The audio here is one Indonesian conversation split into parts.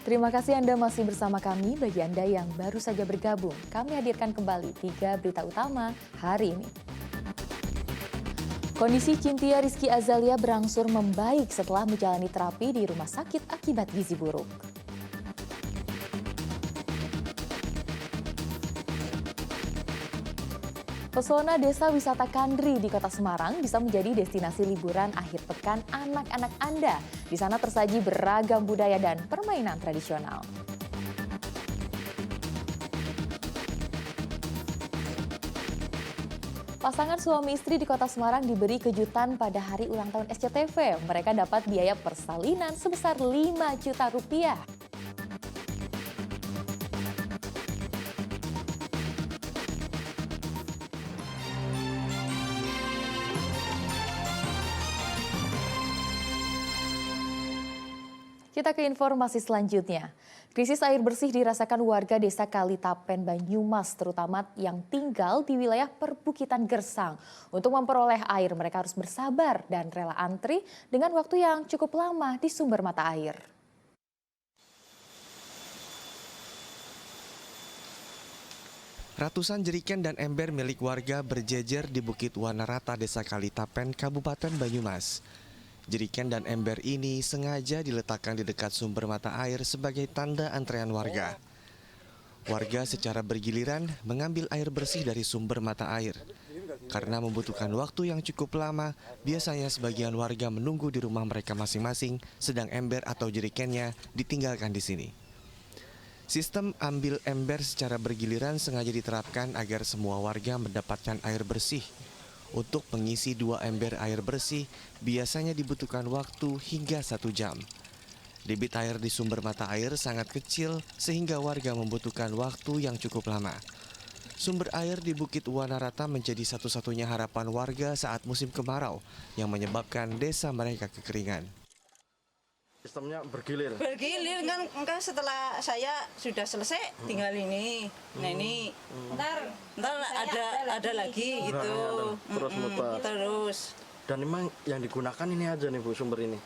Terima kasih Anda masih bersama kami. Bagi Anda yang baru saja bergabung, kami hadirkan kembali 3 berita utama hari ini. Kondisi Cynthia Rizky Azalia berangsur membaik setelah menjalani terapi di rumah sakit akibat gizi buruk. Pesona Desa Wisata Kandri di Kota Semarang bisa menjadi destinasi liburan akhir pekan anak-anak Anda. Di sana tersaji beragam budaya dan permainan tradisional. Pasangan suami istri di Kota Semarang diberi kejutan pada hari ulang tahun SCTV. Mereka dapat biaya persalinan sebesar 5 juta rupiah. Kita ke informasi selanjutnya. Krisis air bersih dirasakan warga desa Kalitapen, Banyumas, terutama yang tinggal di wilayah perbukitan Gersang. Untuk memperoleh air, mereka harus bersabar dan rela antri dengan waktu yang cukup lama di sumber mata air. Ratusan jeriken dan ember milik warga berjejer di Bukit Wanarata, Desa Kalitapen, Kabupaten Banyumas. Jeriken dan ember ini sengaja diletakkan di dekat sumber mata air sebagai tanda antrean warga. Warga secara bergiliran mengambil air bersih dari sumber mata air. Karena membutuhkan waktu yang cukup lama, biasanya sebagian warga menunggu di rumah mereka masing-masing, sedang ember atau jerikennya ditinggalkan di sini. Sistem ambil ember secara bergiliran sengaja diterapkan agar semua warga mendapatkan air bersih. Untuk mengisi 2 ember air bersih, biasanya dibutuhkan waktu hingga 1 jam. Debit air di sumber mata air sangat kecil sehingga warga membutuhkan waktu yang cukup lama. Sumber air di Bukit Wanarata menjadi satu-satunya harapan warga saat musim kemarau yang menyebabkan desa mereka kekeringan. Sistemnya bergilir. Bergilir kan setelah saya sudah selesai tinggal ini. Nah ini ntar ada lagi gitu. Terus muter. Terus. Dan memang yang digunakan ini aja nih Bu, sumber ini.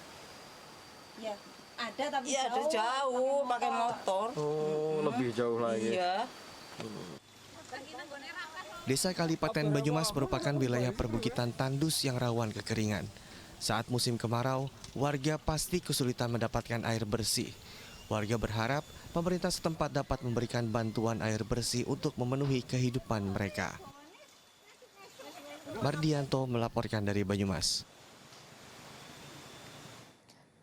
Ya, ada tapi Iya, ada jauh pakai motor. Oh, lebih jauh lagi. Iya. Desa Kalipaten Banyumas merupakan wilayah perbukitan tandus yang rawan kekeringan. Saat musim kemarau, warga pasti kesulitan mendapatkan air bersih. Warga berharap pemerintah setempat dapat memberikan bantuan air bersih untuk memenuhi kehidupan mereka. Mardianto melaporkan dari Banyumas.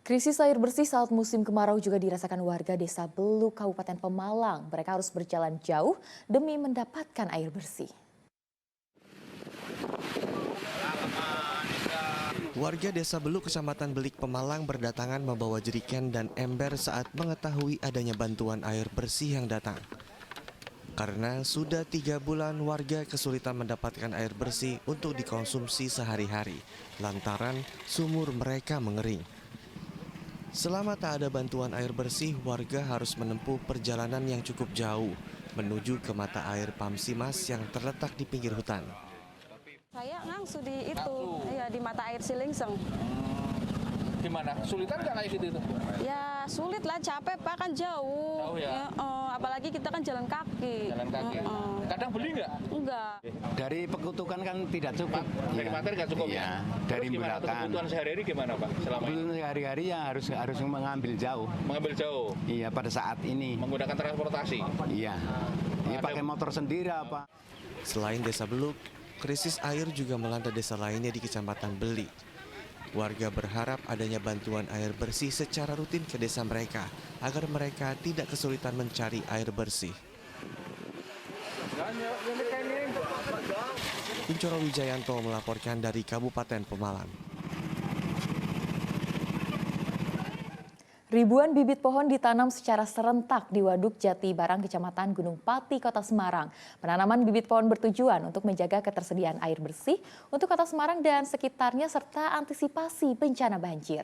Krisis air bersih saat musim kemarau juga dirasakan warga desa Beluk, Kabupaten Pemalang. Mereka harus berjalan jauh demi mendapatkan air bersih. Warga desa Beluk, Kecamatan Belik, Pemalang berdatangan membawa jeriken dan ember saat mengetahui adanya bantuan air bersih yang datang. Karena sudah 3 bulan warga kesulitan mendapatkan air bersih untuk dikonsumsi sehari-hari, lantaran sumur mereka mengering. Selama tak ada bantuan air bersih, warga harus menempuh perjalanan yang cukup jauh menuju ke mata air Pamsimas yang terletak di pinggir hutan. Saya ngangsu di itu, ya di mata air Silingseng. Gimana? Sulitan nggak kayak gitu? Ya sulit lah, capek Pak, kan jauh. Jauh ya? Apalagi kita kan jalan kaki. Jalan kaki. Kadang beli nggak? Enggak. Dari pekutukan kan tidak cukup. Dari materi nggak cukup Iya, ya? dari Terus gimana? Untuk Bulakan. kebutuhan sehari-hari gimana Pak? Selama ini? Kebutuhan sehari-hari ya harus mengambil jauh. Mengambil jauh? Iya, pada saat ini. Menggunakan transportasi? Iya. Ini pakai motor sendiri apa? Selain desa Beluk, krisis air juga melanda desa lainnya di Kecamatan Beli. Warga berharap adanya bantuan air bersih secara rutin ke desa mereka agar mereka tidak kesulitan mencari air bersih. Kuncoro Wijayanto melaporkan dari Kabupaten Pemalang. Ribuan bibit pohon ditanam secara serentak di Waduk Jati Barang, Kecamatan Gunung Pati, Kota Semarang. Penanaman bibit pohon bertujuan untuk menjaga ketersediaan air bersih untuk Kota Semarang dan sekitarnya serta antisipasi bencana banjir.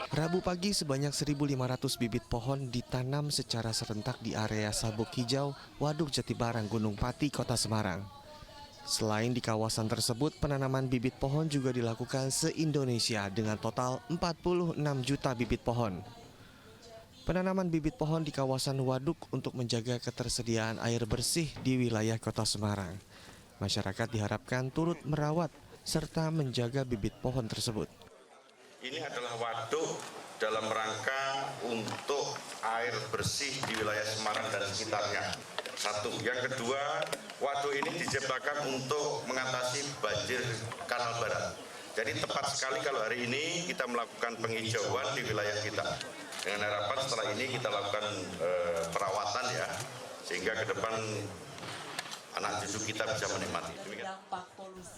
Rabu pagi sebanyak 1.500 bibit pohon ditanam secara serentak di area Sabuk Hijau, Waduk Jati Barang, Gunung Pati, Kota Semarang. Selain di kawasan tersebut, penanaman bibit pohon juga dilakukan se-Indonesia dengan total 46 juta bibit pohon. Penanaman bibit pohon di kawasan waduk untuk menjaga ketersediaan air bersih di wilayah Kota Semarang. Masyarakat diharapkan turut merawat serta menjaga bibit pohon tersebut. Ini adalah waduk dalam rangka untuk air bersih di wilayah Semarang dan sekitarnya. Satu. Yang kedua, waduk ini diciptakan untuk mengatasi banjir Kanal Barat. Jadi tepat sekali kalau hari ini kita melakukan penghijauan di wilayah kita. Dengan harapan setelah ini kita lakukan perawatan ya, sehingga ke depan anak cucu kita bisa menikmati.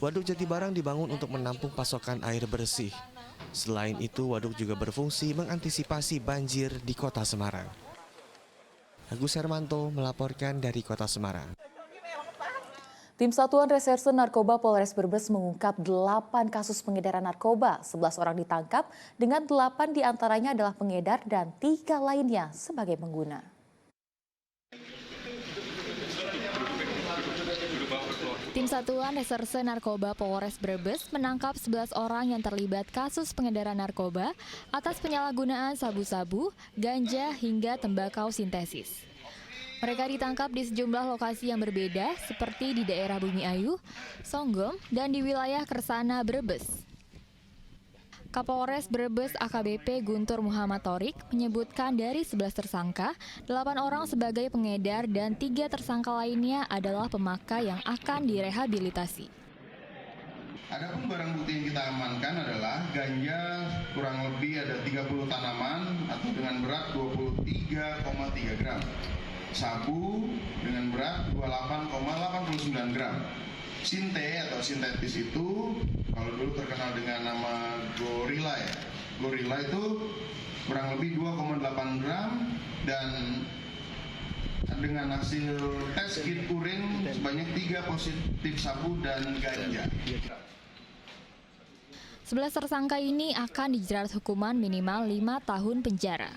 Waduk Jatibarang dibangun untuk menampung pasokan air bersih. Selain itu, waduk juga berfungsi mengantisipasi banjir di Kota Semarang. Agus Hermanto melaporkan dari Kota Semarang. Tim Satuan Reserse Narkoba Polres Brebes mengungkap 8 kasus pengedaran narkoba. 11 orang ditangkap, dengan 8 diantaranya adalah pengedar dan 3 lainnya sebagai pengguna. Tim Satuan Reserse Narkoba Polres Brebes menangkap 11 orang yang terlibat kasus pengedaran narkoba atas penyalahgunaan sabu-sabu, ganja hingga tembakau sintesis. Mereka ditangkap di sejumlah lokasi yang berbeda seperti di daerah Bumi Ayu, Songgom, dan di wilayah Kersana, Brebes. Kapolres Brebes AKBP Guntur Muhammad Torik menyebutkan dari 11 tersangka, 8 orang sebagai pengedar dan 3 tersangka lainnya adalah pemakai yang akan direhabilitasi. Adapun barang bukti yang kita amankan adalah ganja kurang lebih ada 30 tanaman atau dengan berat 23,3 gram. Sabu dengan berat 28,89 gram. Sinte atau sintetis itu kalau dulu terkenal dengan nama gorila ya. Gorila itu kurang lebih 2,8 gram dan dengan hasil tes kit urin sebanyak 3 positif sabu dan ganja. 11 tersangka ini akan dijerat hukuman minimal 5 tahun penjara.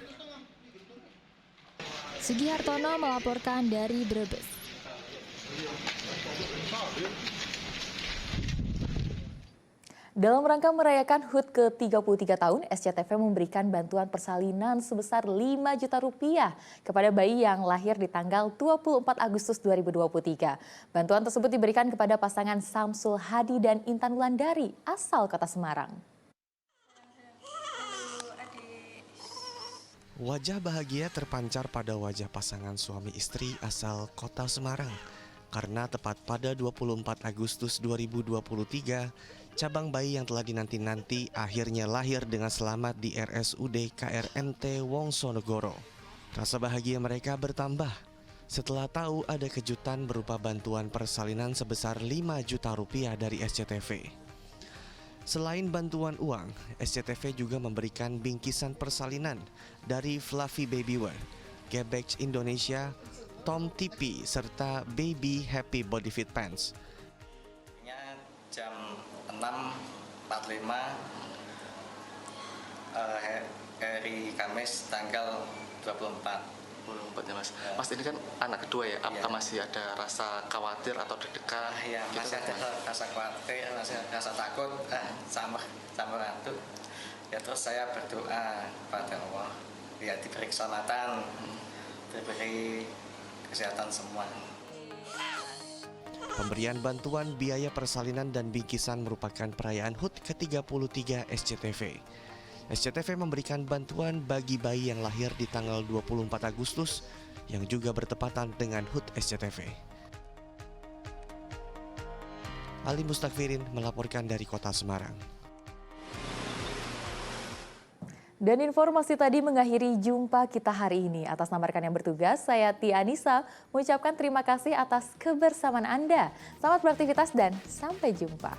Sugi Hartono melaporkan dari Brebes. Dalam rangka merayakan HUT ke-33 tahun, SCTV memberikan bantuan persalinan sebesar 5 juta rupiah kepada bayi yang lahir di tanggal 24 Agustus 2023. Bantuan tersebut diberikan kepada pasangan Samsul Hadi dan Intan Wulandari asal Kota Semarang. Wajah bahagia terpancar pada wajah pasangan suami istri asal Kota Semarang. Karena tepat pada 24 Agustus 2023, cabang bayi yang telah dinanti-nanti akhirnya lahir dengan selamat di RSUD KRMT Wongsonegoro. Rasa bahagia mereka bertambah setelah tahu ada kejutan berupa bantuan persalinan sebesar 5 juta rupiah dari SCTV. Selain bantuan uang, SCTV juga memberikan bingkisan persalinan dari Fluffy Baby Wear, Gebex Indonesia, Tom TP, serta Baby Happy Body Fit Pants. Jam 6.45 hari Kamis tanggal 24 ya Mas. Mas ini kan anak kedua ya, apakah masih ada rasa khawatir atau deg-degan? Ya, masih ada rasa khawatir, masih rasa takut, sama ngantuk. Ya terus saya berdoa pada Allah, ya diberi keselamatan, diberi kesehatan semua. Pemberian bantuan biaya persalinan dan bingkisan merupakan perayaan HUT ke-33 SCTV. SCTV memberikan bantuan bagi bayi yang lahir di tanggal 24 Agustus yang juga bertepatan dengan HUT SCTV. Ali Mustakfirin melaporkan dari Kota Semarang. Dan informasi tadi mengakhiri jumpa kita hari ini. Atas nama rekan yang bertugas, saya Tia Anissa mengucapkan terima kasih atas kebersamaan Anda. Selamat beraktivitas dan sampai jumpa.